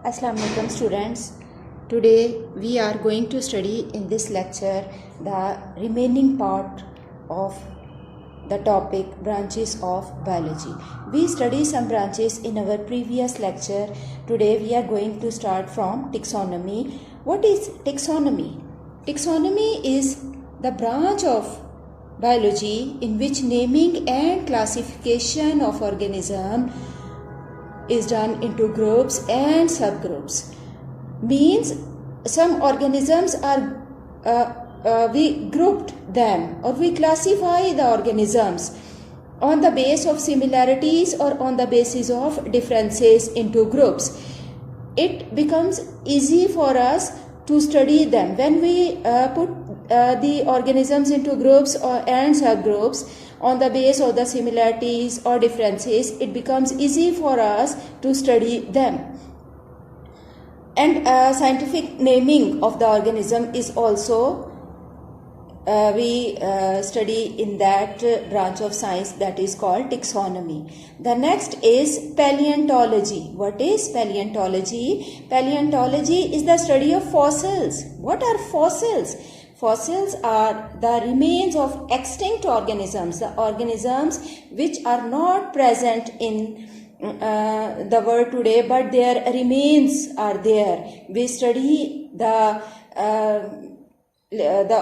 Assalamu alaikum students. Today we are going to study in this lecture the remaining part of the topic branches of biology. We studied some branches in our previous lecture. Today we are going to start from taxonomy. What is taxonomy? Taxonomy is the branch of biology in which naming and classification of organism is done into groups and subgroups. Means some organisms are we grouped them or we classify the organisms on the basis of similarities or on the basis of differences into groups. It becomes easy for us to study them when we put the organisms into groups and subgroups on the basis of the similarities or differences. It becomes easy for us to study them. And scientific naming of the organism is also we study in that branch of science that is called taxonomy. The next is paleontology. What is paleontology? Paleontology is the study of fossils. What are fossils? Fossils are the remains of extinct organisms, the organisms which are not present in the world today, but their remains are there. We study the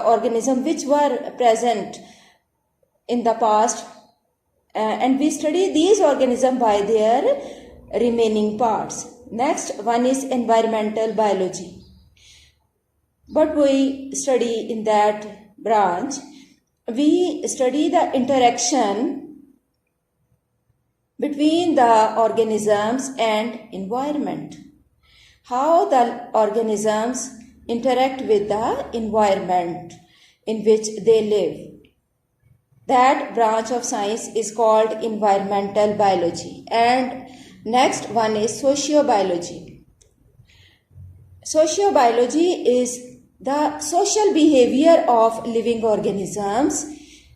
organism which were present in the past, and we study these organisms by their remaining parts. Next one is environmental biology. What we study in that branch, we study the interaction between the organisms and environment. How the organisms interact with the environment in which they live. That branch of science is called environmental biology. And next one is sociobiology. Sociobiology is the social behavior of living organisms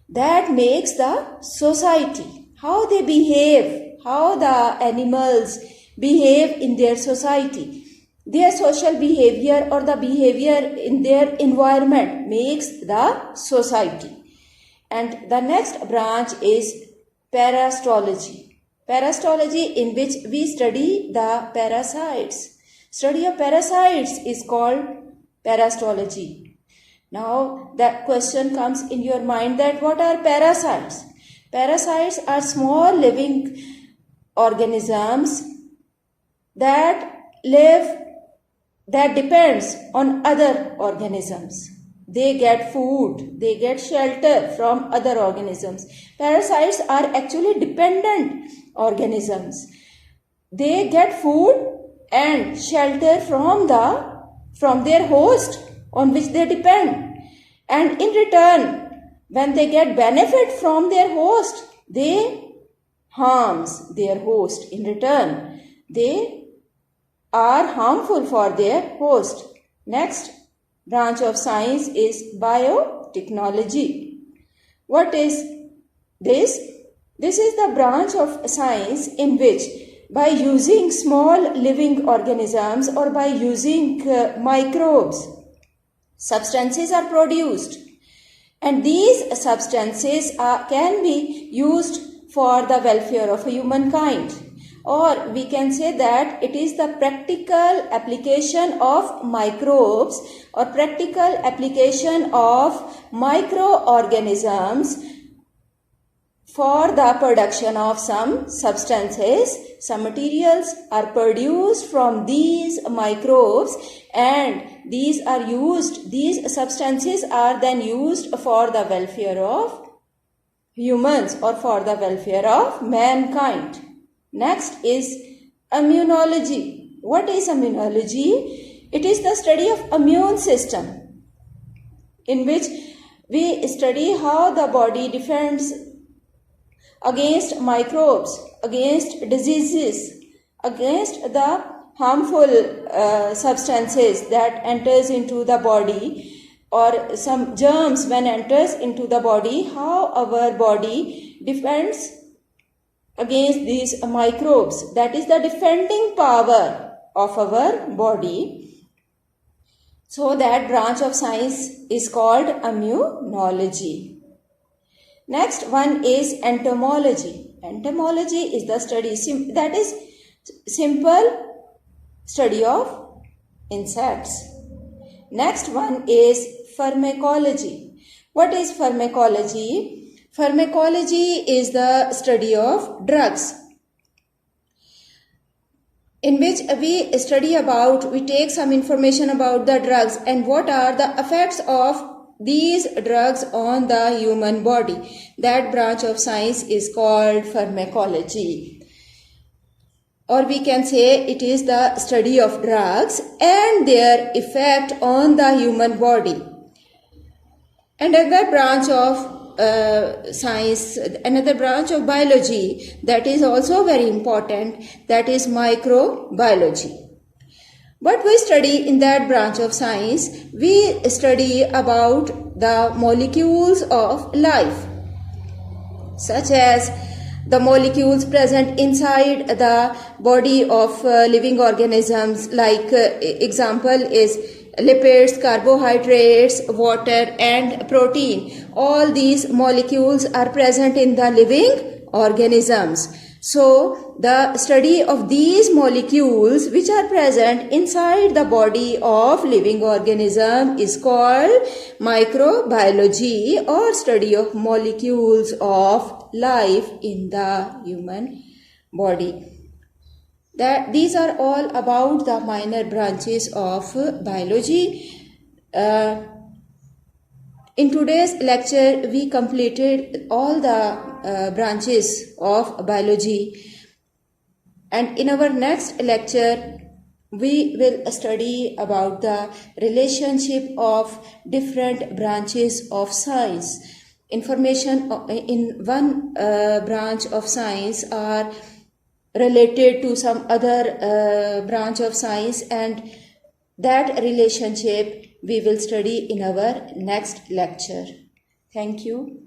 that makes the society, how they behave, how the animals behave in their society. Their social behavior or the behavior in their environment makes the society. And the next branch is parasitology. Parasitology, in which we study the parasites. Study of parasites is called parasitology. Now that question comes in your mind that what are parasites? Parasites are small living organisms that live, that depends on other organisms. They get food, they get shelter from other organisms. Parasites are actually dependent organisms. They get food and shelter from their host on which they depend. And in return, when they get benefit from their host, they harms their host. In return, they are harmful for their host. Next branch of science is biotechnology. What is this? This is the branch of science in which by using small living organisms or by using microbes, substances are produced. And these substances can be used for the welfare of humankind. Or we can say that it is the practical application of microbes or practical application of microorganisms for the production of some substances. Some materials are produced from these microbes and these substances are then used for the welfare of humans or for the welfare of mankind. Next is immunology. What is immunology? It is the study of immune system in which we study how the body defends against microbes, against diseases, against the harmful substances that enters into the body or some germs when enters into the body, how our body defends against these microbes. That is the defending power of our body. So that branch of science is called immunology. Next one is entomology. Entomology is the study, that is simple study of insects. Next one is pharmacology. What is pharmacology? Pharmacology is the study of drugs, in which we take some information about the drugs and what are the effects of these drugs on the human body. That branch of science is called pharmacology. Or we can say it is the study of drugs and their effect on the human body. Another branch of science, another branch of biology that is also very important, that is microbiology. What we study in that branch of science, we study about the molecules of life, such as the molecules present inside the body of living organisms, like example is lipids, carbohydrates, water and protein. All these molecules are present in the living organisms. So the study of these molecules which are present inside the body of living organism is called microbiology, or study of molecules of life in the human body. These are all about the minor branches of biology. In today's lecture, we completed all the branches of biology, and in our next lecture, we will study about the relationship of different branches of science. Information in one branch of science are related to some other branch of science, and that relationship we will study in our next lecture. Thank you.